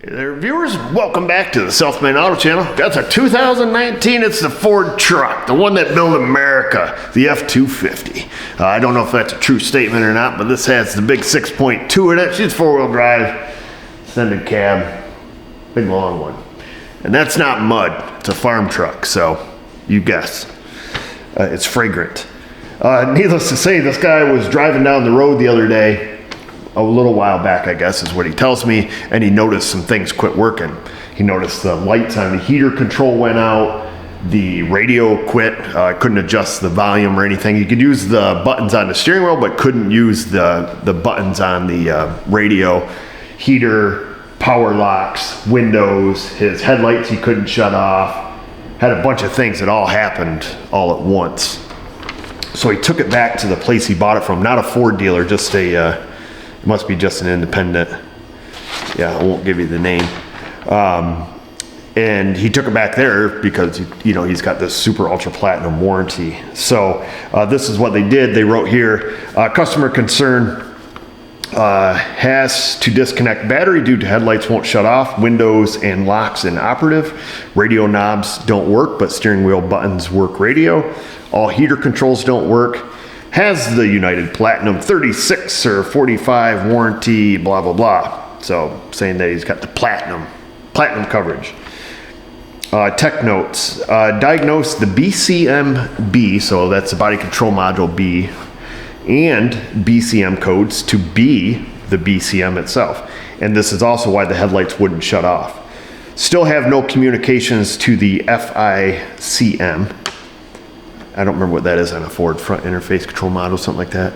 Hey there, viewers. Welcome back to the Southman Auto Channel. That's a 2019. It's the Ford truck, the one that built America, the F-250. I don't know if that's a true statement or not, but this has the big 6.2 in it. She's four-wheel drive, extended cab, big long one. And that's not mud. It's a farm truck, so you guess. It's fragrant. Needless to say, this guy was driving down the road the other day, a little while back, I guess is what he tells me, and he noticed some things quit working. He noticed the lights on the heater control went out, the radio quit, couldn't adjust the volume or anything. He could use the buttons on the steering wheel, but couldn't use the buttons on the radio. Heater, power locks, windows, his headlights he couldn't shut off. Had a bunch of things that all happened all at once. So he took it back to the place he bought it from, not a Ford dealer, just it must be just an independent. Yeah, I won't give you the name. And he took it back there because, you know, he's got this super ultra platinum warranty. So this is what they did. They wrote here, customer concern has to disconnect battery due to headlights won't shut off, windows and locks inoperative, radio knobs don't work, but steering wheel buttons work radio, all heater controls don't work. Has the United Platinum 36 or 45 warranty, blah, blah, blah. So saying that he's got the platinum coverage. Tech notes, diagnose the BCM-B, so that's the body control module B, and BCM codes to be the BCM itself. And this is also why the headlights wouldn't shut off. Still have no communications to the FICM. I don't remember what that is on a Ford front interface control module, something like that.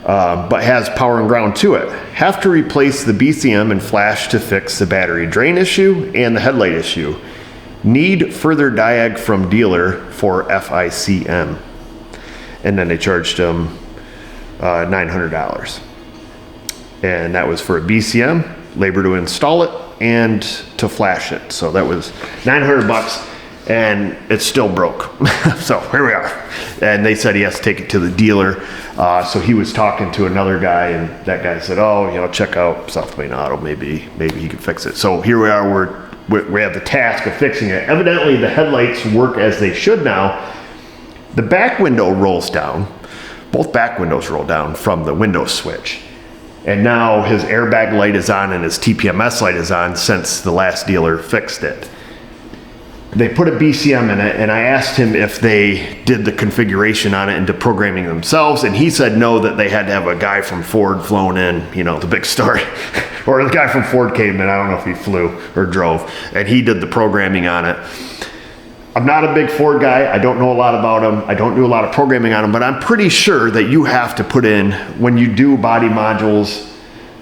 But has power and ground to it. Have to replace the BCM and flash to fix the battery drain issue and the headlight issue. Need further diag from dealer for FICM. And then they charged him $900. And that was for a BCM, labor to install it, and to flash it. So that was $900. And it's still broke. So here we are. And they said he has to take it to the dealer. So he was talking to another guy, and that guy said, oh, you know, check out South Main Auto. Maybe he can fix it. So here we are. We have the task of fixing it. Evidently, the headlights work as they should now. The back window rolls down. Both back windows roll down from the window switch. And now his airbag light is on and his TPMS light is on since the last dealer fixed it. They put a BCM in it, and I asked him if they did the configuration on it into programming themselves, and he said no, that they had to have a guy from Ford flown in, you know, the big story. Or the guy from Ford came in, I don't know if he flew or drove, and he did the programming on it. I'm not a big Ford guy. I don't know a lot about them. I don't do a lot of programming on them, but I'm pretty sure that you have to put in, when you do body modules,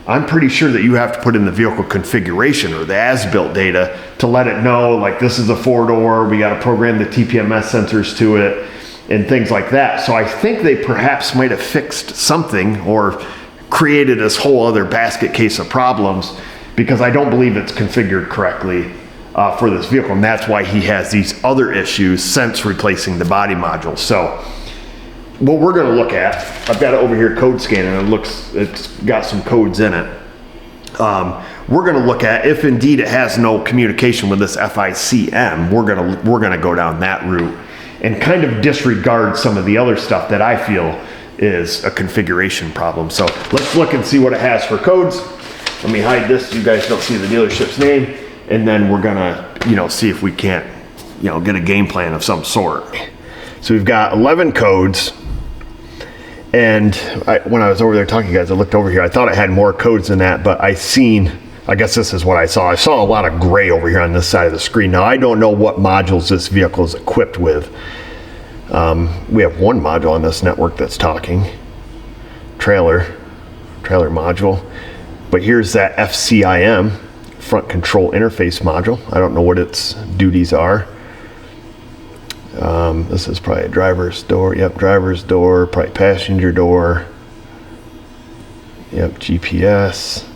I'm pretty sure that you have to put in the vehicle configuration or the as-built data to let it know, like, this is a four-door, we got to program the TPMS sensors to it and things like that. So I think they perhaps might have fixed something or created this whole other basket case of problems, because I don't believe it's configured correctly for this vehicle. And that's why he has these other issues since replacing the body module. So what we're going to look at, I've got it over here code scanning, it's got some codes in it. We're going to look at if indeed it has no communication with this FICM. We're going to go down that route and kind of disregard some of the other stuff that I feel is a configuration problem. So let's look and see what it has for codes. Let me hide this so you guys don't see the dealership's name, and then we're going to, you know, see if we can't, you know, get a game plan of some sort. So we've got 11 codes. And when I was over there talking to you guys, I looked over here. I thought it had more codes than that, but I guess this is what I saw. I saw a lot of gray over here on this side of the screen. Now, I don't know what modules this vehicle is equipped with. We have one module on this network that's talking. Trailer module. But here's that FCIM, front control interface module. I don't know what its duties are. This is probably a driver's door. Yep, driver's door, probably passenger door. Yep, GPS.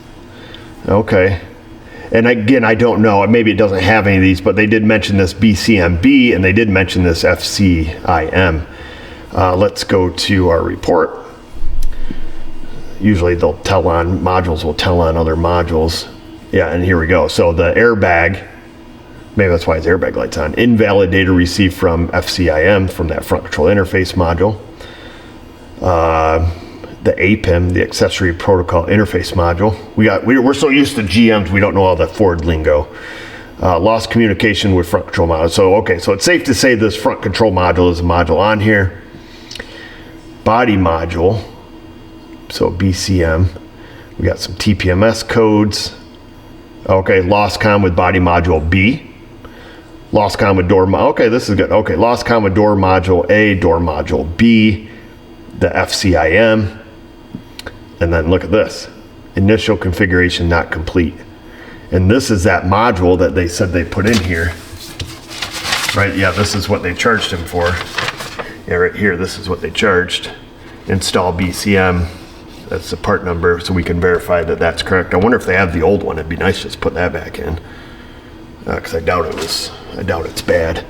Okay. And again, I don't know. Maybe it doesn't have any of these, but they did mention this BCMB and they did mention this FCIM. Let's go to our report. Usually they'll tell on, modules will tell on other modules. Yeah, and here we go. So the airbag, maybe that's why his airbag light's on. Invalid data received from FCIM, from that front control interface module. The APIM, the accessory protocol interface module. We're so used to GMs, we don't know all the Ford lingo. Lost communication with front control module. So, okay, so it's safe to say this front control module is a module on here. Body module, so BCM. We got some TPMS codes. Okay, lost comm with body module B. Lost comm with door module. Okay, this is good. Okay, lost comm with door module A, door module B, the FCIM. And then look at this. Initial configuration not complete. And this is that module that they said they put in here. Right, yeah, this is what they charged him for. Yeah, right here, this is what they charged. Install BCM. That's the part number, so we can verify that that's correct. I wonder if they have the old one. It'd be nice to just put that back in. Because I doubt it's bad.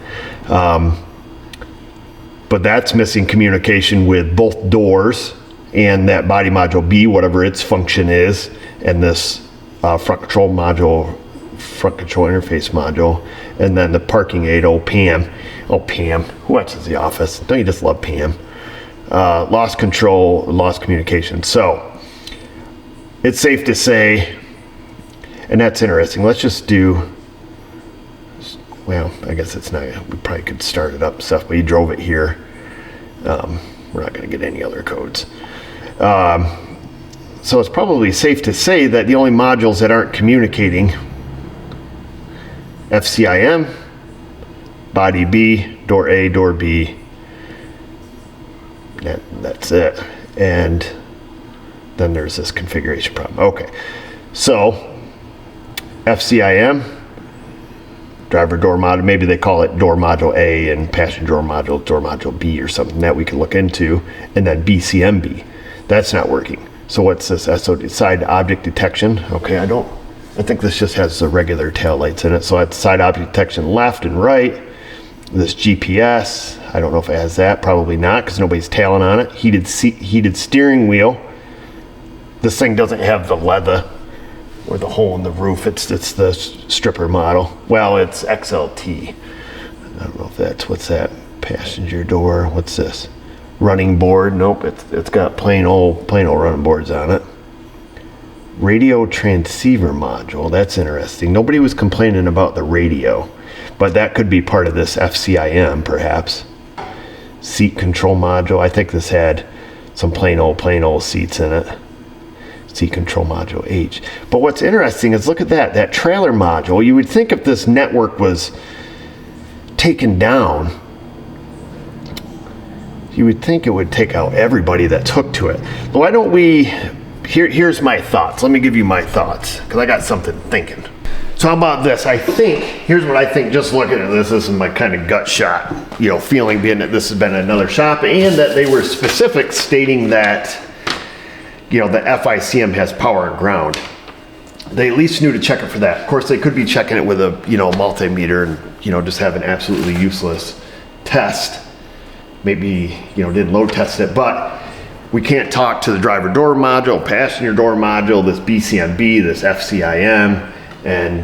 But that's missing communication with both doors and that body module B, whatever its function is, and this front control module, front control interface module, and then the parking aid, Pam. Oh, Pam, who watches The Office? Don't you just love Pam? Lost control, lost communication. So it's safe to say, and that's interesting. Let's just do, well, I guess it's not, we probably could start it up and stuff, but he drove it here. We're not going to get any other codes. So it's probably safe to say that the only modules that aren't communicating, FCIM, body B, door A, door B, that's it. And then there's this configuration problem. Okay, so FCIM, driver door module, maybe they call it door module A and passenger door module B or something that we can look into, and then BCMB. That's not working. So what's this? SOD, side object detection. Okay, I think this just has the regular tail lights in it. So it's side object detection left and right. This GPS, I don't know if it has that. Probably not, because nobody's tailing on it. Heated steering wheel. This thing doesn't have the leather or the hole in the roof. It's the stripper model. Well, it's XLT. I don't know if that's, what's that? Passenger door. What's this? Running board. Nope, it's got plain old running boards on it. Radio transceiver module. That's interesting. Nobody was complaining about the radio, but that could be part of this FCIM perhaps. Seat control module. I think this had some plain old seats in it. Seat control module H. But what's interesting is look at that trailer module. You would think if this network was taken down, you would think it would take out everybody that's hooked to it. But why don't we, here's my thoughts. Let me give you my thoughts, because I got something thinking. So how about this? Here's what I think, just looking at this is my kind of gut shot, feeling, being that this has been another shop, and that they were specific stating that, the FICM has power and ground. They at least knew to check it for that. Of course, they could be checking it with a, multimeter and, just have an absolutely useless test. Maybe, didn't load test it, but we can't talk to the driver door module, passenger door module, this BCMB, this FCIM, and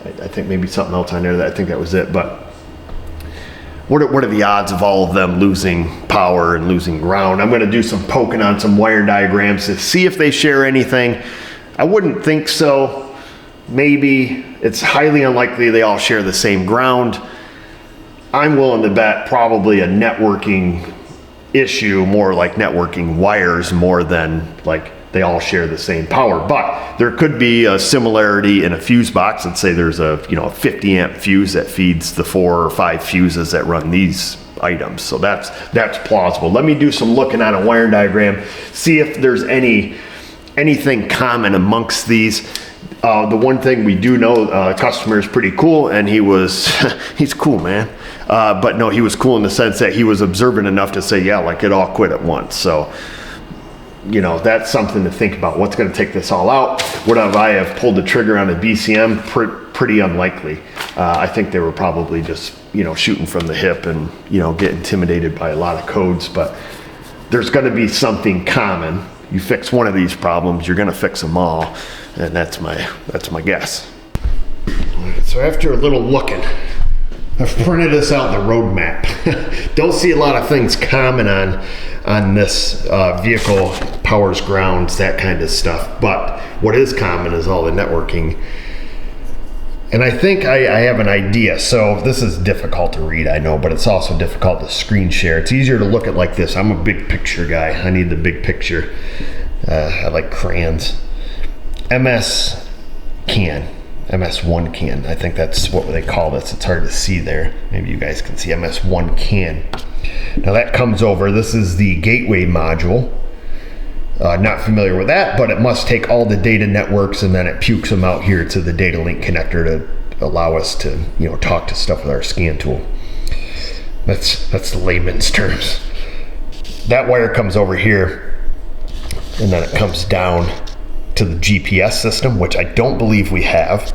I think maybe something else on there. I think that was it. But what are the odds of all of them losing power and losing ground? I'm going to do some poking on some wire diagrams to see if they share anything. I wouldn't think so. Maybe. It's highly unlikely they all share the same ground. I'm willing to bet probably a networking issue, more like networking wires more than like they all share the same power. But there could be a similarity in a fuse box. Let's say there's a 50 amp fuse that feeds the 4 or 5 fuses that run these items. So that's plausible. Let me do some looking on a wire diagram, see if there's anything common amongst these. The one thing we do know, customer is pretty cool, and he's cool, man. But no, he was cool in the sense that he was observant enough to say, yeah, like it all quit at once. So, that's something to think about. What's going to take this all out? Would I have pulled the trigger on a BCM? Pretty unlikely. I think they were probably just, shooting from the hip and, get intimidated by a lot of codes. But there's going to be something common. you fix one of these problems, you're gonna fix them all, and that's my guess. So after a little looking, I've printed this out in the roadmap. Don't see a lot of things common on this vehicle, powers, grounds, that kind of stuff. But what is common is all the networking. And I think I have an idea. So this is difficult to read, I know, but it's also difficult to screen share. It's easier to look at like this. I'm a big picture guy. I need the big picture. I like crayons. MS1 can. I think that's what they call this. It's hard to see there. Maybe you guys can see MS1 can. Now that comes over. This is the gateway module. Not familiar with that, but it must take all the data networks and then it pukes them out here to the data link connector to allow us to, talk to stuff with our scan tool. That's layman's terms. That wire comes over here and then it comes down to the GPS system, which I don't believe we have.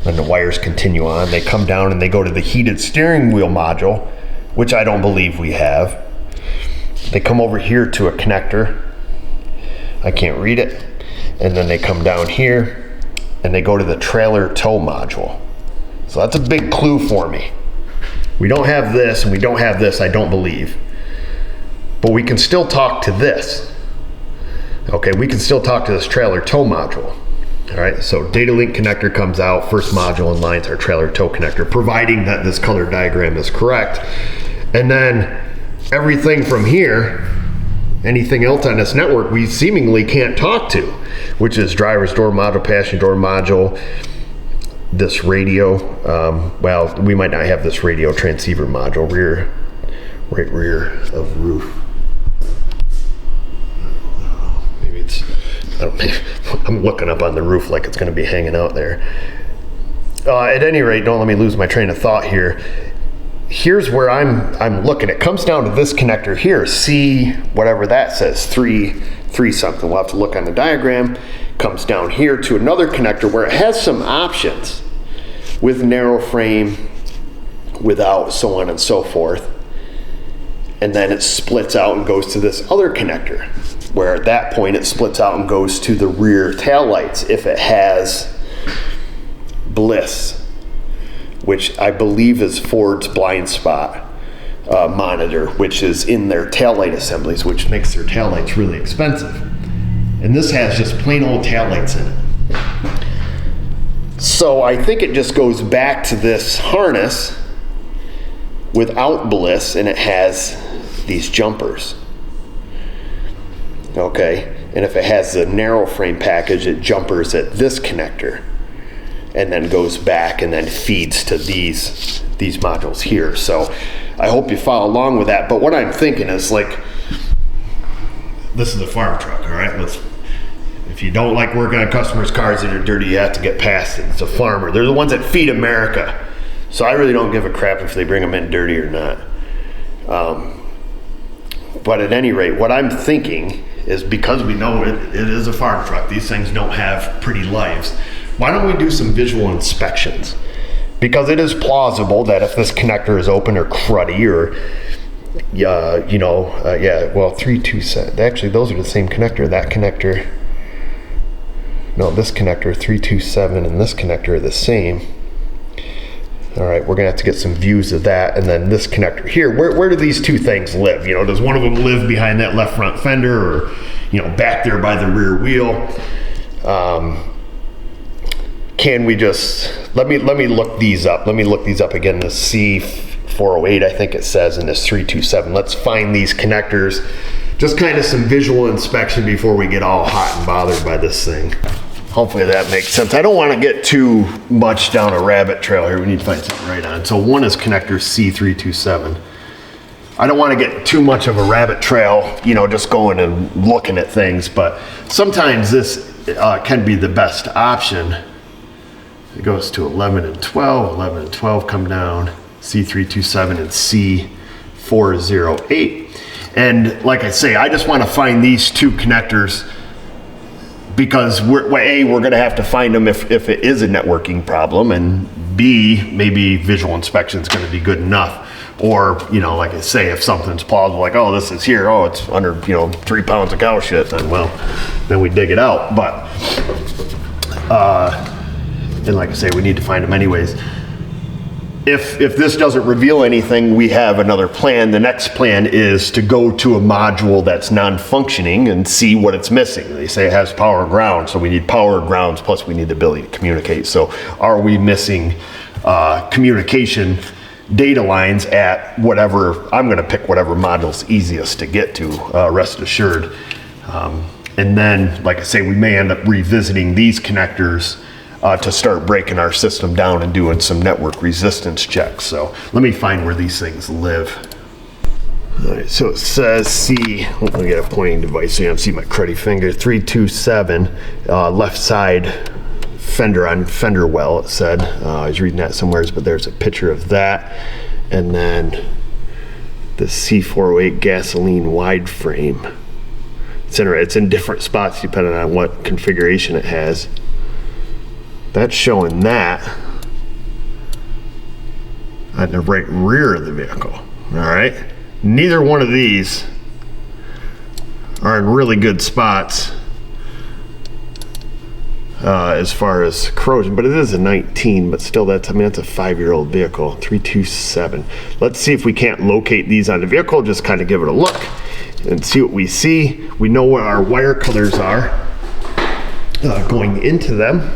Then the wires continue on. They come down and they go to the heated steering wheel module, which I don't believe we have. They come over here to a connector. I can't read it. And then they come down here and they go to the trailer tow module. So that's a big clue for me. We don't have this and we don't have this, I don't believe. But we can still talk to this. Okay, we can still talk to this trailer tow module. All right, so data link connector comes out, first module in line is our trailer tow connector, providing that this color diagram is correct. And then everything from here, anything else on this network, we seemingly can't talk to, which is driver's door module, passenger door module, this radio. Well, we might not have this radio transceiver module, rear of roof. I'm looking up on the roof like it's going to be hanging out there. At any rate, don't let me lose my train of thought here. Here's where I'm looking. It comes down to this connector here, C, whatever that says, 3 something. We'll have to look on the diagram. Comes down here to another connector where it has some options with narrow frame, without, so on and so forth. And then it splits out and goes to this other connector, where at that point it splits out and goes to the rear taillights if it has bliss, which I believe is Ford's blind spot monitor, which is in their taillight assemblies, which makes their taillights really expensive. And this has just plain old taillights in it. So I think it just goes back to this harness without bliss, and it has these jumpers. Okay, and if it has the narrow frame package, it jumpers at this connector and then goes back and then feeds to these modules here. So I hope you follow along with that. But what I'm thinking is, like, this is a farm truck, all right? If you don't like working on customers' cars that are dirty, you have to get past it. It's a farmer. They're the ones that feed America. So I really don't give a crap if they bring them in dirty or not. But at any rate, what I'm thinking is, because we know it is a farm truck, these things don't have pretty lives, why don't we do some visual inspections? Because it is plausible that if this connector is open or cruddy or, 327, actually those are the same connector, that connector, no, this connector, 327 and this connector are the same. All right, we're gonna have to get some views of that. And then this connector here, where do these two things live? Does one of them live behind that left front fender, or, back there by the rear wheel? Can we just, let me look these up. Let me look these up again. The C408, I think it says, and this 327. Let's find these connectors. Just kind of some visual inspection before we get all hot and bothered by this thing. Hopefully that makes sense. I don't want to get too much down a rabbit trail here. We need to find something right on. So one is connector C327. I don't want to get too much of a rabbit trail, just going and looking at things, but sometimes this can be the best option. It goes to 11 and 12. 11 and 12 come down. C327 and C408. And like I say, I just want to find these two connectors, because we're going to have to find them if it is a networking problem, and B, maybe visual inspection is going to be good enough. Or, you know, like I say, if something's plausible, like, oh, this is here, oh, it's under, you know, 3 pounds of cow shit, then, well, then we dig it out. But, and like I say, we need to find them anyways. If this doesn't reveal anything, we have another plan. The next plan is to go to a module that's non-functioning and see what it's missing. They say it has power and ground, so we need power and grounds, plus we need the ability to communicate. So are we missing communication data lines at whatever, I'm gonna pick whatever module's easiest to get to, rest assured. And then, like I say, we may end up revisiting these connectors to start breaking our system down and doing some network resistance checks. So let me find where these things live. All right, so it says C, let me get a pointing device so you can see my cruddy finger, 327, left side fender on fender well, it said. I was reading that somewhere, but there's a picture of that. And then the C408 gasoline wide frame. It's in different spots depending on what configuration it has. That's showing that at the right rear of the vehicle. All right. Neither one of these are in really good spots as far as corrosion, but it is a 19, but still that's a 5-year-old vehicle, 327. Let's see if we can't locate these on the vehicle, just kind of give it a look and see what we see. We know what our wire colors are going into them.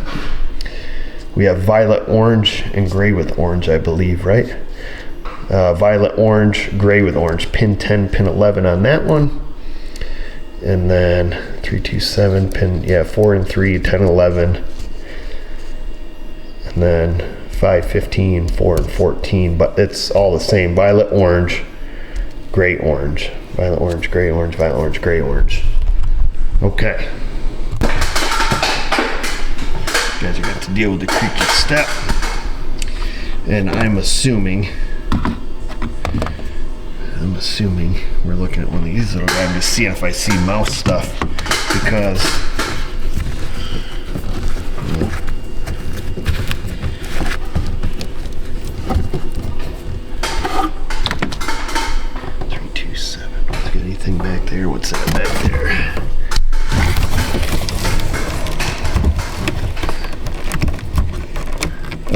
We have violet, orange, and gray with orange, I believe, right? Violet, orange, gray with orange. Pin 10, pin 11 on that one. And then 327, pin, 4 and 3, 10, 11. And then 5, 15, 4 and 14. But it's all the same. Violet, orange, gray, orange. Violet, orange, gray, orange, violet, orange, gray, orange. Okay. You guys are going to have to deal with the creaky step. And I'm assuming we're looking at one of these little guys. I'm just seeing if I see mouse stuff, because got anything back there? What's that back there?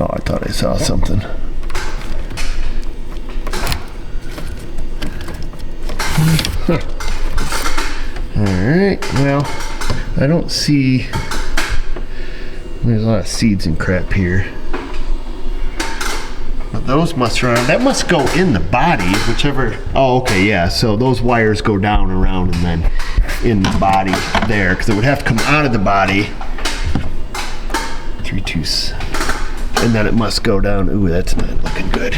Oh, I thought I saw something. Huh. Alright, well, I don't see, there's a lot of seeds and crap here. But those must run, that must go in the body, whichever, oh, okay, yeah, so those wires go down around and then in the body there, because it would have to come out of the body. 327. And then it must go down. Ooh, that's not looking good.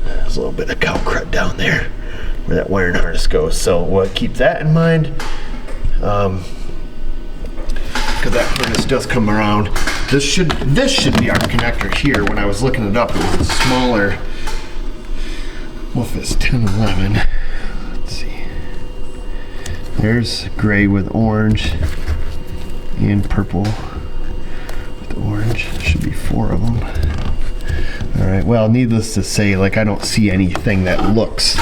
There's a little bit of cow crud down there where that wiring harness goes. So we'll keep that in mind. Because that harness does come around. This should be our connector here. When I was looking it up, it was smaller. Well, if it's 10, 11. Let's see. There's gray with orange and purple. Orange, should be 4 of them. All right, well, needless to say, like, I don't see anything that looks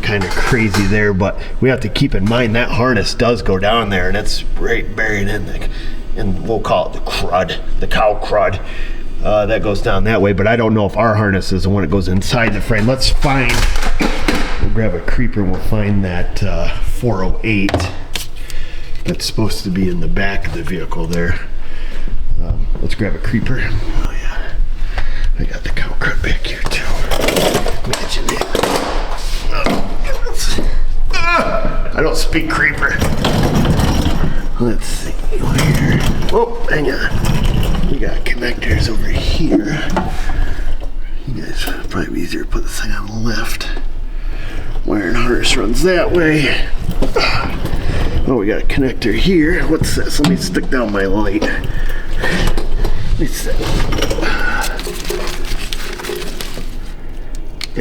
kind of crazy there, but we have to keep in mind that harness does go down there, and it's right buried in the, and we'll call it the crud, the cow crud, that goes down that way. But I don't know if our harness is the one that goes inside the frame. Let's find, we'll grab a creeper and we'll find that 408 that's supposed to be in the back of the vehicle there. Let's grab a creeper. Oh yeah, I got the cow crud back here too. Let me get you there. I don't speak creeper. Let's see here. Oh, hang on. We got connectors over here. You guys, probably be easier to put this thing on the left. Wiring harness runs that way. Oh, we got a connector here. What's this? Let me stick down my light. What's that?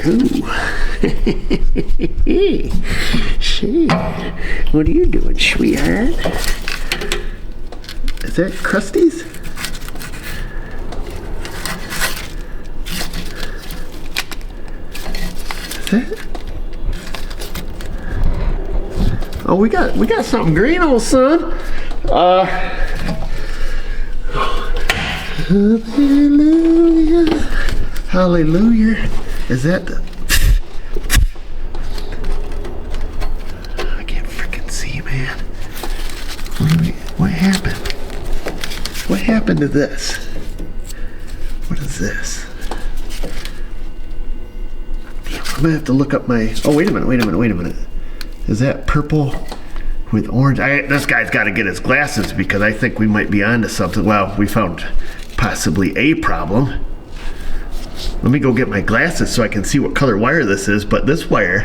Ooh. Shit. What are you doing, sweetheart? Is that Krusty's? that? Oh, we got something green, old son. Hallelujah. Hallelujah. Is that the... I can't freaking see, man. What happened? What happened to this? What is this? Damn, I'm gonna have to look up my... Oh, wait a minute. Is that purple with orange? This guy's got to get his glasses because I think we might be onto something. Well, we found possibly a problem. Let me go get my glasses so I can see what color wire this is, but this wire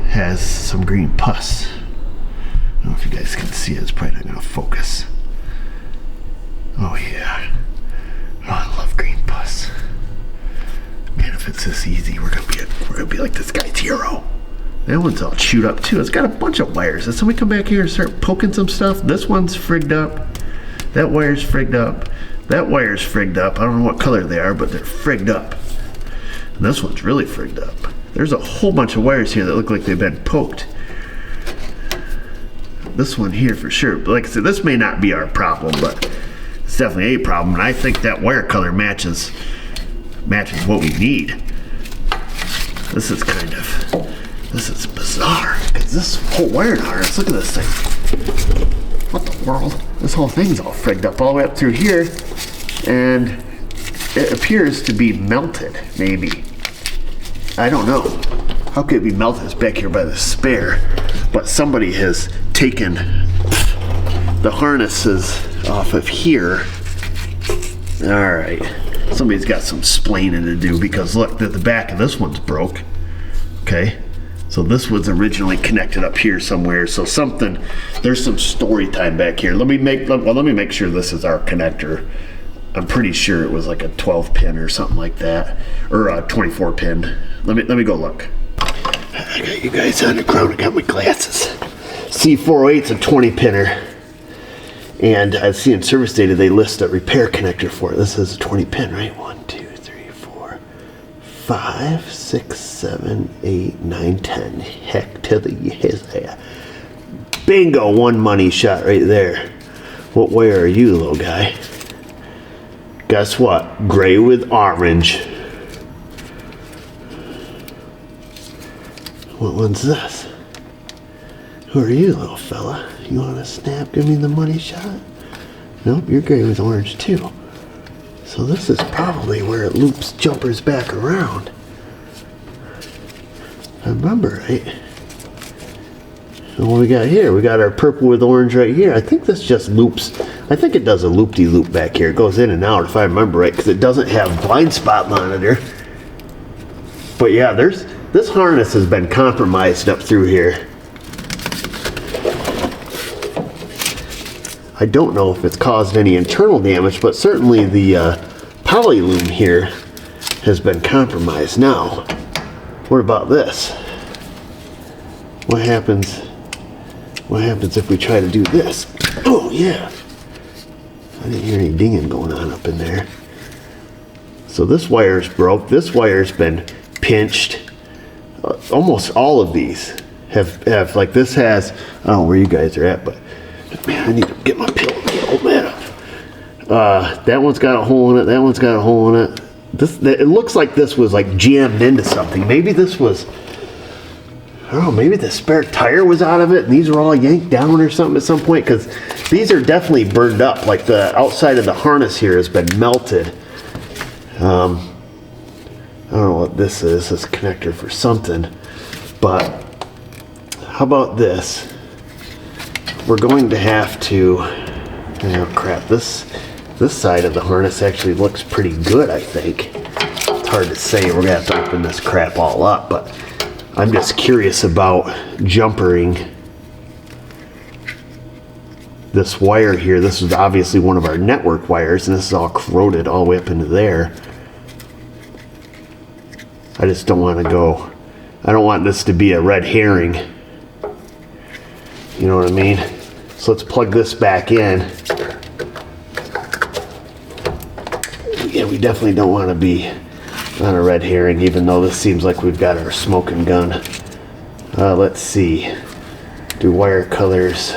has some green pus. I don't know if you guys can see it. It's probably not going to focus. Oh yeah. Oh, I love green pus. Man, if it's this easy, we're gonna be like this guy's hero. That one's all chewed up too. It's got a bunch of wires. Did somebody come back here and start poking some stuff? This one's frigged up. That wire's frigged up. That wire's frigged up. I don't know what color they are, but they're frigged up. And this one's really frigged up. There's a whole bunch of wires here that look like they've been poked. This one here for sure. But like I said, this may not be our problem, but it's definitely a problem. And I think that wire color matches what we need. This is bizarre. Because this whole wire harness, look at this thing. What the world? This whole thing's all frigged up all the way up through here. And it appears to be melted, maybe. I don't know. How could it be melted? It's back here by the spare. But somebody has taken the harnesses off of here. All right. Somebody's got some splaining to do because look, the back of this one's broke. Okay. So this was originally connected up here somewhere. So there's some story time back here. Let me make sure this is our connector. I'm pretty sure it was like a 12 pin or something like that, or a 24 pin. Let me go look. I got you guys on the ground. I got my glasses. C408's a 20 pinner, and I see in service data they list a repair connector for it. This is a 20 pin, right? 1, 2, 3, 4, 5, 6, 7, 8, 9, 10. Heck to the yes. Bingo, one money shot right there. What wire are you, little guy? Guess what? Gray with orange. What one's this? Who are you, little fella? You want to snap? Give me the money shot? Nope, you're gray with orange too. So this is probably where it loops jumpers back around. I remember, right? And what we got here? We got our purple with orange right here. I think this just loops. I think it does a loop-de-loop back here. It goes in and out, if I remember right, because it doesn't have blind spot monitor. But yeah, this harness has been compromised up through here. I don't know if it's caused any internal damage, but certainly the poly loom here has been compromised. Now, what about this? What happens if we try to do this? Oh yeah. I didn't hear any dinging going on up in there. So this wire's broke. This wire's been pinched. Almost all of these have like this has, I don't know where you guys are at, but man, I need to get my pillow and get old man up. That one's got a hole in it. That one's got a hole in it. It looks like this was like jammed into something. Maybe this was, I don't know, maybe the spare tire was out of it and these were all yanked down or something at some point, because these are definitely burned up. Like the outside of the harness here has been melted. I don't know what this is. This connector for something. But how about this? We're going to have to, oh crap, this side of the harness actually looks pretty good, I think. It's hard to say. We're gonna have to open this crap all up, but I'm just curious about jumpering this wire here. This is obviously one of our network wires, and this is all corroded all the way up into there. I just don't want to go, I don't want this to be a red herring. You know what I mean? So let's plug this back in. Yeah, we definitely don't want to be on a red herring, even though this seems like we've got our smoking gun. Let's see. Do wire colors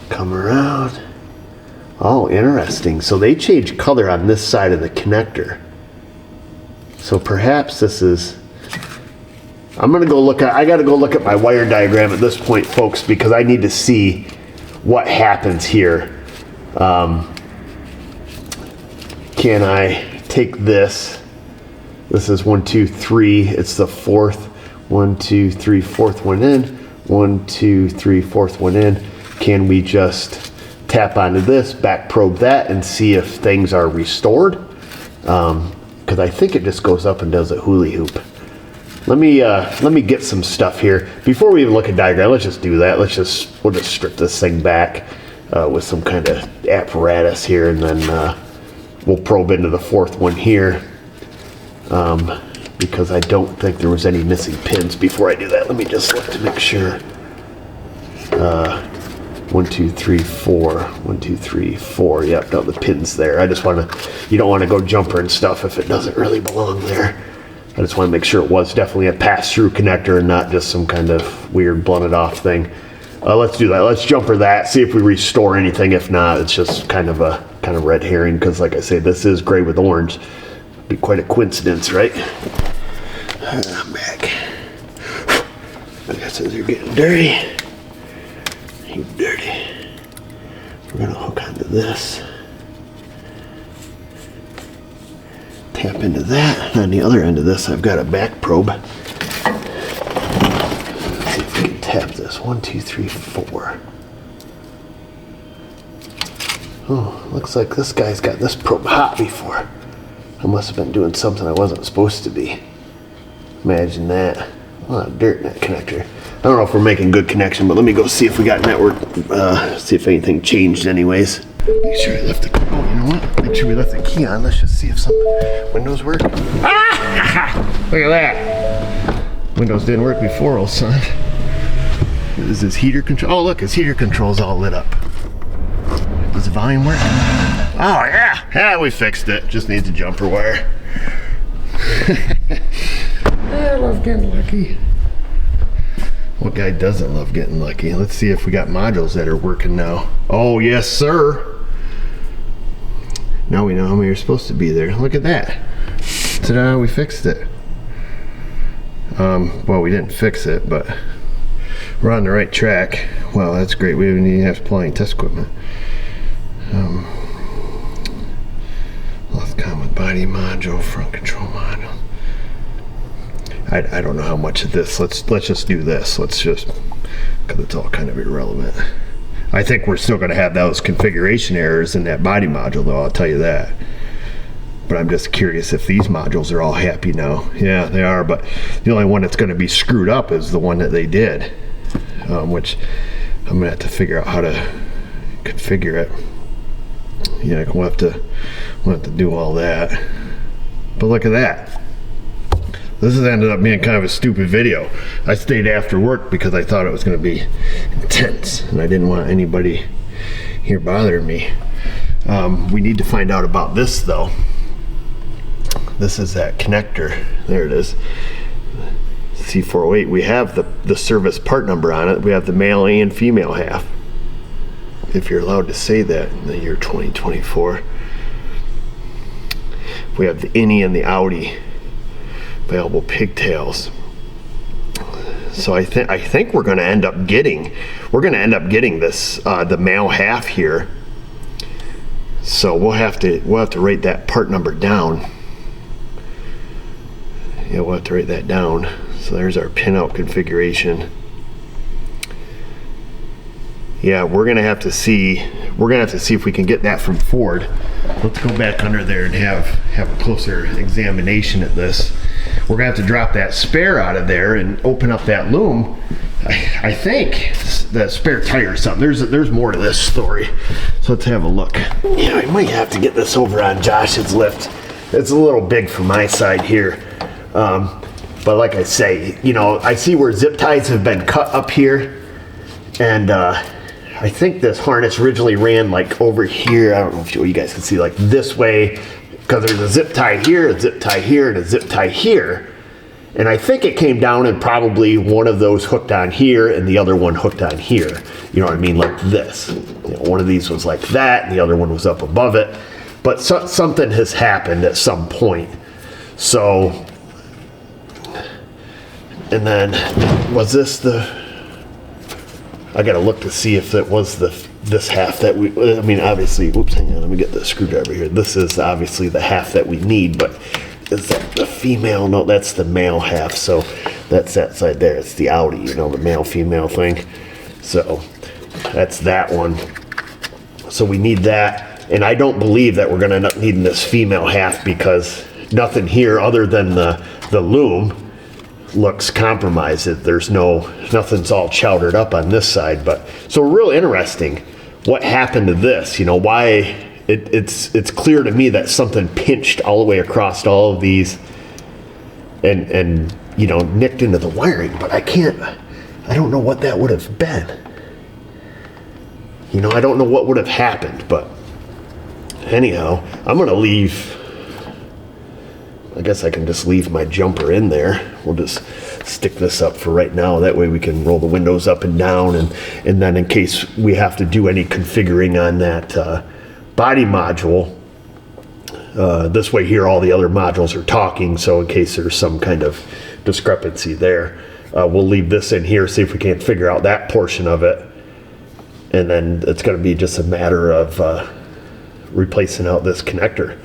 come around? Oh, interesting. So they change color on this side of the connector. So perhaps this is... I gotta go look at my wire diagram at this point, folks, because I need to see what happens here. Can I take this? This is 1, 2, 3. It's the fourth. 1, 2, 3, fourth one in. 1, 2, 3, fourth one in. Can we just tap onto this, back probe that, and see if things are restored? Because I think it just goes up and does a hula hoop. Let me get some stuff here before we even look at diagram. Let's just do that. We'll just strip this thing back with some kind of apparatus here, and then we'll probe into the fourth one here. Because I don't think there was any missing pins. Before I do that, let me just look to make sure. 1, 2, 3, 4. 1, 2, 3, 4. Yep, no, the pin's there. I just want to, you don't want to go jumper and stuff if it doesn't really belong there. I just want to make sure it was definitely a pass-through connector and not just some kind of weird blunted off thing. Let's do that. Let's jumper that, see if we restore anything. If not, it's just kind of red herring, because like I say, this is gray with orange. Be quite a coincidence, right? I'm back. I guess you're getting dirty. You dirty. We're gonna hook onto this. Tap into that. And on the other end of this, I've got a back probe. Let's see if we can tap this. 1, 2, 3, 4. Oh, looks like this guy's got this probe hot before. I must have been doing something I wasn't supposed to be. Imagine that. A lot of dirt in that connector. I don't know if we're making good connection, but let me go see if we got network, see if anything changed anyways. Make sure I left the, oh, you know what? Make sure we left the key on. Let's just see if some windows work. Ah! Look at that. Windows didn't work before, old son. Is his heater control? Oh, look, his heater control's all lit up. Does the volume work? Oh, yeah. Yeah, we fixed it. Just needs a jumper wire. I love getting lucky. What guy doesn't love getting lucky? Let's see if we got modules that are working now. Oh, yes, sir. Now we know how many are supposed to be there. Look at that. Ta-da, we fixed it. Well, we didn't fix it, but we're on the right track. Well, that's great. We don't even have to pull any test equipment. Lost common body module, front control module. I don't know how much of this. Let's just do this. Because it's all kind of irrelevant. I think we're still going to have those configuration errors in that body module, though. I'll tell you that. But I'm just curious if these modules are all happy now. Yeah, they are. But the only one that's going to be screwed up is the one that they did, which I'm going to have to figure out how to configure it. Yeah, we'll have to do all that. But look at that. This has ended up being kind of a stupid video. I stayed after work because I thought it was going to be intense, and I didn't want anybody here bothering me. We need to find out about this, though. This is that connector. There it is. C408. We have the service part number on it. We have the male and female half, if you're allowed to say that in the year 2024. We have the innie and the outie. Available pigtails. So I think we're going to end up getting this the male half here. So we'll have to write that part number down. Yeah, we'll have to write that down. So there's our pinout configuration. Yeah, we're gonna have to see if we can get that from Ford. Let's go back under there and have a closer examination at this. We're gonna have to drop that spare out of there and open up that loom. I think that spare tire or something. There's more to this story. So let's have a look. Yeah, I might have to get this over on Josh's lift. It's a little big for my side here. But like I say, you know, I see where zip ties have been cut up here, and I think this harness originally ran like over here. I don't know if you guys can see, like this way, because there's a zip tie here, a zip tie here, and a zip tie here. And I think it came down and probably one of those hooked on here and the other one hooked on here. You know what I mean? Like this. You know, one of these was like that and the other one was up above it. But something has happened at some point. So, and then was this I gotta look to see if it was this half that I mean, obviously, oops, hang on, let me get the screwdriver here. This is obviously the half that we need, but is that the female? No, that's the male half. So that's that side there. It's the Audi, you know, the male-female thing. So that's that one. So we need that. And I don't believe that we're going to end up needing this female half because nothing here other than the loom looks compromised. There's nothing's all chowdered up on this side. But so real interesting what happened to this, you know, why it's clear to me that something pinched all the way across all of these and you know, nicked into the wiring, but I don't know what that would have been. You know, I don't know what would have happened, but anyhow, I'm gonna leave, I guess I can just leave my jumper in there. We'll just stick this up for right now. That way we can roll the windows up and down, and then in case we have to do any configuring on that body module, this way here all the other modules are talking, so in case there's some kind of discrepancy there, we'll leave this in here, see if we can't figure out that portion of it, and then it's going to be just a matter of replacing out this connector,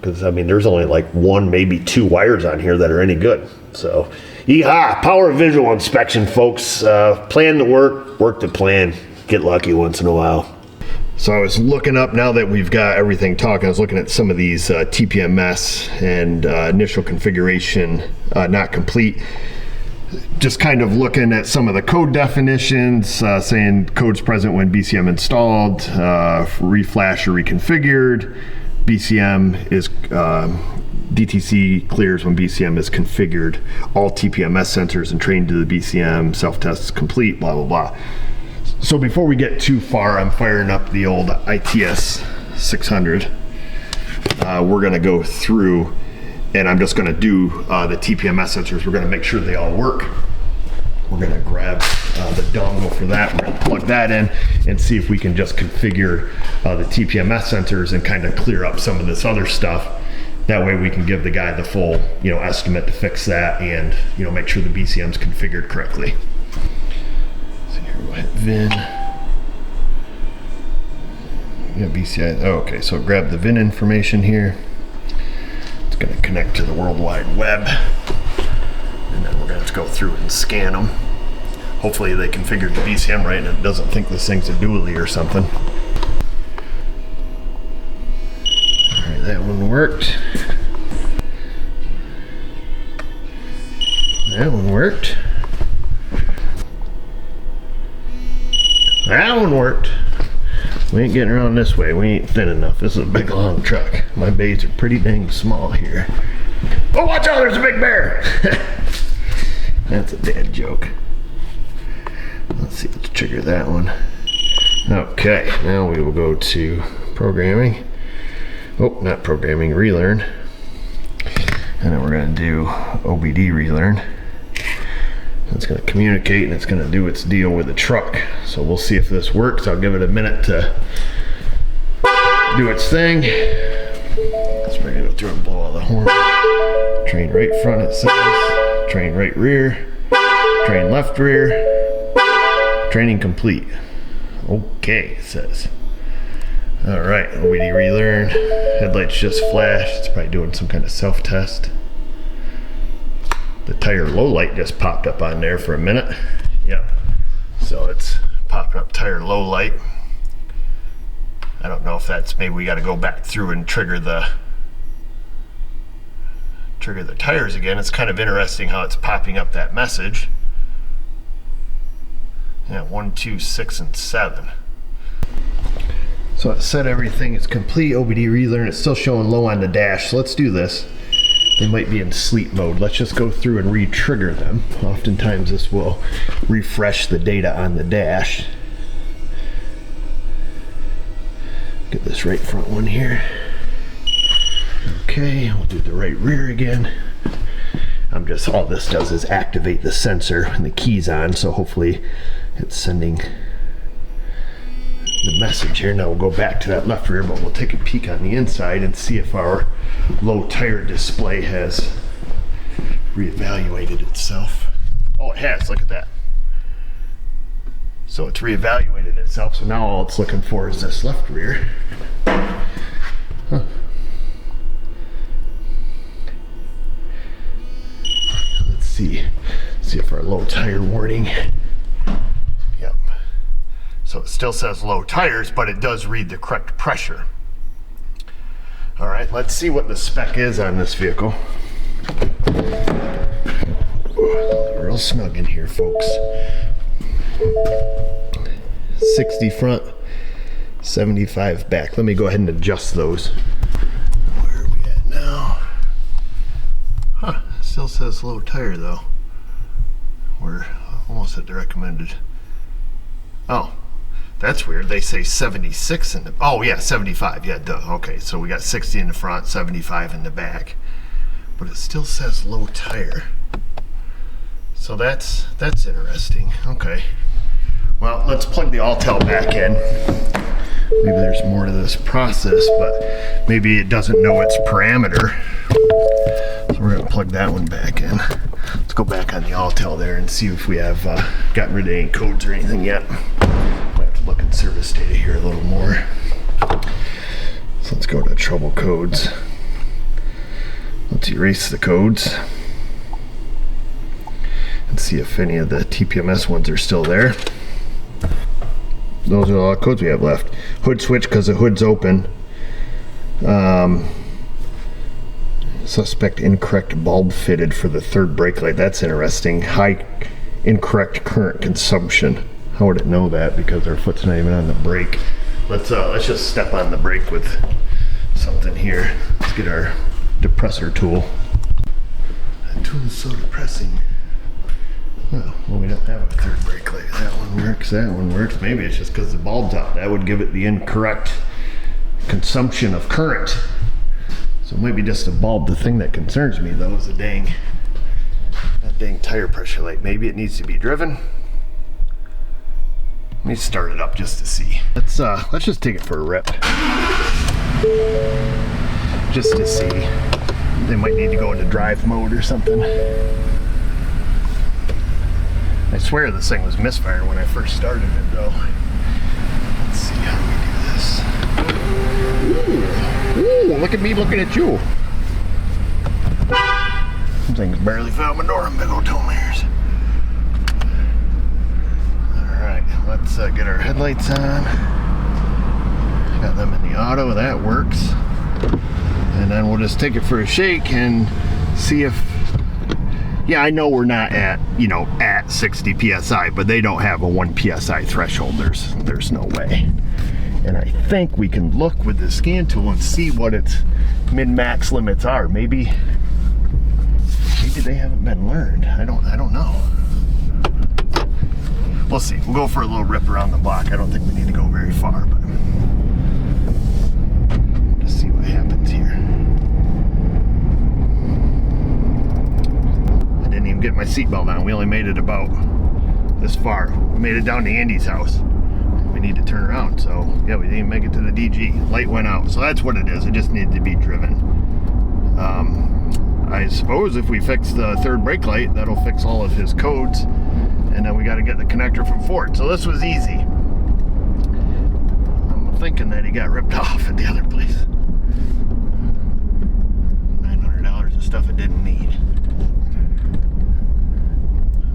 because I mean there's only like one, maybe two wires on here that are any good. So yeehaw, power visual inspection, folks. Plan to work to plan, get lucky once in a while. So I was looking up, now that we've got everything talking, I was looking at some of these TPMS and initial configuration not complete. Just kind of looking at some of the code definitions, saying code's present when BCM installed, reflash or reconfigured, BCM is, DTC clears when BCM is configured, all TPMS sensors and trained to the BCM, self-tests complete, blah, blah, blah. So before we get too far, I'm firing up the old ITS 600. We're gonna go through and I'm just gonna do the TPMS sensors. We're gonna make sure they all work. We're gonna grab the dongle for that. We're gonna plug that in and see if we can just configure the TPMS sensors and kind of clear up some of this other stuff. That way we can give the guy the full, you know, estimate to fix that and, you know, make sure the BCM's configured correctly. Hit VIN. Yeah, BCI. Oh, okay, so grab the VIN information here. It's going to connect to the World Wide Web, and then we're going to go through and scan them. Hopefully they configured the BCM right and it doesn't think this thing's a dually or something. All right, that one worked. That one worked. That one worked. We ain't getting around this way. We ain't thin enough. This is a big long truck. My bays are pretty dang small here. Oh, watch out, there's a big bear. That's a dad joke. Let's see, let's trigger that one. Okay, now we will go to programming. Oh, not programming, relearn. And then we're gonna do OBD relearn. It's going to communicate and it's going to do its deal with the truck. So we'll see if this works. I'll give it a minute to do its thing. So we're going to go through and blow all the horn. Train right front, it says. Train right rear. Train left rear. Training complete. Okay, it says. All right, OBD relearn. Headlights just flashed. It's probably doing some kind of self-test. The tire low light just popped up on there for a minute. Yep. So it's popping up tire low light. I don't know if that's, maybe we got to go back through and trigger the tires again. It's kind of interesting how it's popping up that message. Yeah, 1, 2, 6, and 7. So it said everything is complete. OBD relearn. It's still showing low on the dash. So let's do this. They might be in sleep mode. Let's just go through and re-trigger them. Oftentimes this will refresh the data on the dash. Get this right front one here. Okay, we'll do the right rear again. I'm just, all this does is activate the sensor and the key's on, so hopefully it's sending the message here. Now we'll go back to that left rear, but we'll take a peek on the inside and see if our low tire display has reevaluated itself. Oh, it has, look at that. So it's reevaluated itself, so now all it's looking for is this left rear. Huh. Let's see if our low tire warning. Yep. So it still says low tires, but it does read the correct pressure. All right, let's see what the spec is on this vehicle. Real snug in here, folks. 60 front, 75 back. Let me go ahead and adjust those. Where are we at now? Huh, still says low tire though. We're almost at the recommended. Oh, that's weird. They say 76 in the, oh yeah, 75, yeah, duh. Okay, so we got 60 in the front, 75 in the back. But it still says low tire. So that's interesting. Okay. Well, let's plug the Altel back in. Maybe there's more to this process, but maybe it doesn't know its parameter. So we're gonna plug that one back in. Let's go back on the Altel there and see if we have gotten rid of any codes or anything yet. We'll have to look in service data here a little more. So let's go to trouble codes. Let's erase the codes and see if any of the TPMS ones are still there. Those are all the codes we have left. Hood switch because the hood's open. Suspect incorrect bulb fitted for the third brake light. That's interesting. High incorrect current consumption. How would it know that? Because our foot's not even on the brake. Let's just step on the brake with something here. Let's get our depressor tool. That tool is so depressing. Well, we don't have a third brake light. That one works, that one works. Maybe it's just because the bulb's out. That would give it the incorrect consumption of current. So maybe just a bulb. The thing that concerns me though is that dang tire pressure light. Maybe it needs to be driven. Let me start it up just to see. Let's just take it for a rip. Just to see. They might need to go into drive mode or something. I swear this thing was misfiring when I first started it though. Let's see how we do this. Ooh, look at me looking at you. Some things barely fell out my door, big old toe mirrors. Alright, let's get our headlights on. Got them in the auto, that works. And then we'll just take it for a shake and see if, yeah, I know we're not at, at 60 PSI, but they don't have a 1 PSI threshold. There's no way. And I think we can look with the scan tool and see what its min-max limits are. Maybe they haven't been learned. I don't know. We'll see. We'll go for a little rip around the block. I don't think we need to go very far, but just see what happens here. Get my seatbelt on. We only made it about this far. We made it down to Andy's house. We need to turn around, so yeah, we didn't make it to the DG. Light went out, so that's what it is. It just needed to be driven. I suppose if we fix the third brake light, that'll fix all of his codes, and then we got to get the connector from Ford. So this was easy. I'm thinking that he got ripped off at the other place. $900 of stuff it didn't need.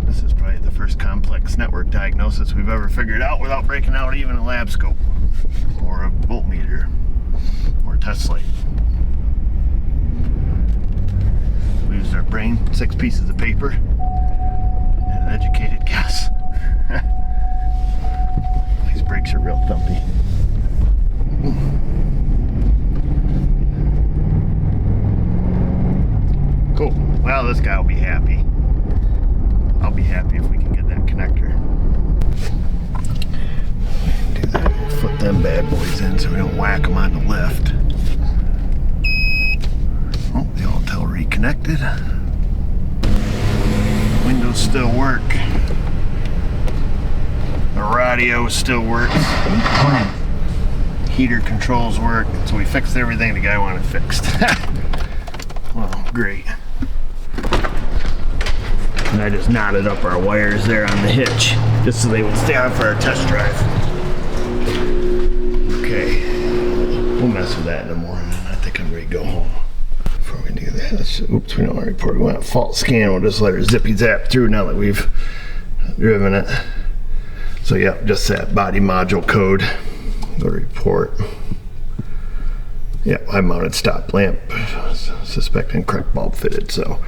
This is probably the first complex network diagnosis we've ever figured out without breaking out even a lab scope or a voltmeter or a test light. We used our brain, 6 pieces of paper, and an educated guess. These brakes are real thumpy. Cool. Well, this guy will be happy. I'll be happy if we can get that connector. Do that. Flip them bad boys in so we don't whack them on the lift. connected. Windows still work. The radio still works. Heater controls work. So we fixed everything the guy wanted fixed. Well, great. And I just knotted up our wires there on the hitch, just so they would stay on for our test drive. Okay, we'll mess with that in the morning. I think I'm ready to go home. Before we do that, oops, we don't want to report. We want a fault scan. We'll just let her zippy zap through now that we've driven it. So yeah, just that body module code. Go to report. Yeah, I mounted stop lamp, suspecting correct bulb fitted. So,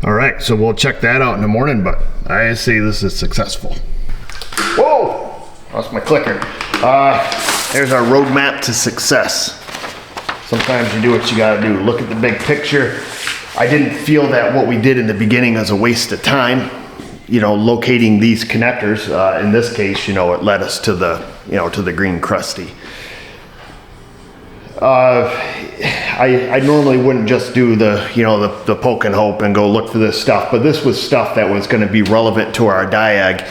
all right, so we'll check that out in the morning, but I say this is successful. Whoa, lost my clicker. There's our roadmap to success. Sometimes you do what you gotta do. Look at the big picture. I didn't feel that what we did in the beginning was a waste of time. You know, locating these connectors, in this case, you know, it led us to the, you know, to the green crusty. I normally wouldn't just do the, you know, the poke and hope and go look for this stuff, but this was stuff that was going to be relevant to our diag,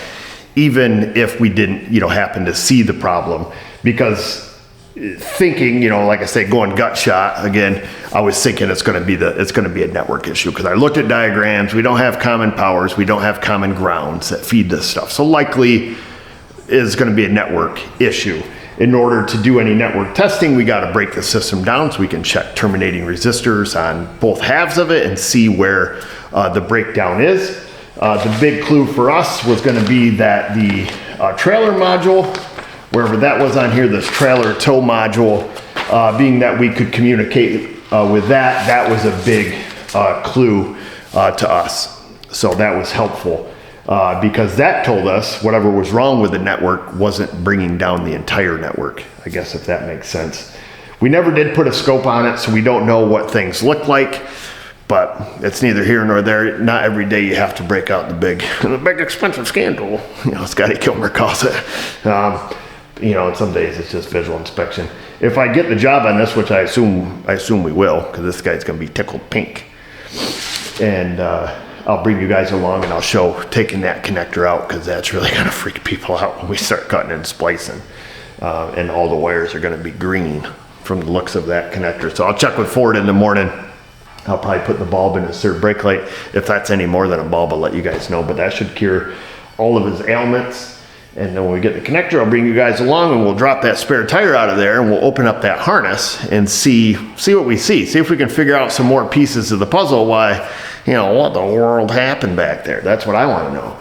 even if we didn't, you know, happen to see the problem. Because thinking, you know, like I say, going gut shot again, I was thinking it's going to be a network issue, because I looked at diagrams. We don't have common powers, we don't have common grounds that feed this stuff, so likely is going to be a network issue. In order to do any network testing, we got to break the system down so we can check terminating resistors on both halves of it and see where the breakdown is. The big clue for us was going to be that the trailer module, wherever that was on here, this trailer tow module, being that we could communicate with that, that was a big clue to us. So that was helpful. Because that told us whatever was wrong with the network wasn't bringing down the entire network, I guess, if that makes sense. We never did put a scope on it, so we don't know what things look like, but it's neither here nor there. Not every day you have to break out the big expensive scan tool, you know, Scotty Kilmer calls it. You know, and some days it's just visual inspection. If I get the job on this, which I assume we will, because this guy's gonna be tickled pink, and I'll bring you guys along and I'll show taking that connector out, because that's really gonna freak people out when we start cutting and splicing. And all the wires are gonna be green from the looks of that connector. So I'll check with Ford in the morning. I'll probably put the bulb in his third brake light. If that's any more than a bulb, I'll let you guys know, but that should cure all of his ailments. And then when we get the connector, I'll bring you guys along and we'll drop that spare tire out of there and we'll open up that harness and see what we see. See if we can figure out some more pieces of the puzzle, why, you know, what the world happened back there. That's what I want to know.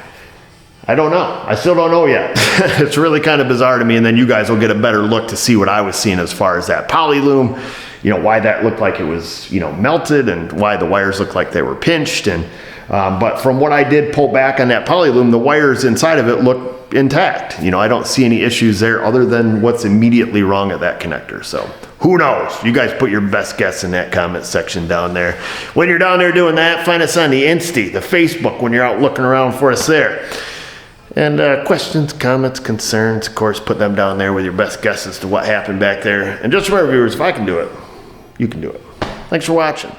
I don't know. I still don't know yet. It's really kind of bizarre to me, and then you guys will get a better look to see what I was seeing as far as that poly loom, you know, why that looked like it was, you know, melted, and why the wires looked like they were pinched. And but from what I did pull back on that poly loom, the wires inside of it look intact. You know, I don't see any issues there other than what's immediately wrong at that connector. So who knows? You guys put your best guess in that comment section down there. When you're down there doing that, find us on the Insta, the Facebook, when you're out looking around for us there. And questions, comments, concerns, of course, put them down there with your best guess as to what happened back there. And just remember, viewers, if I can do it, you can do it. Thanks for watching.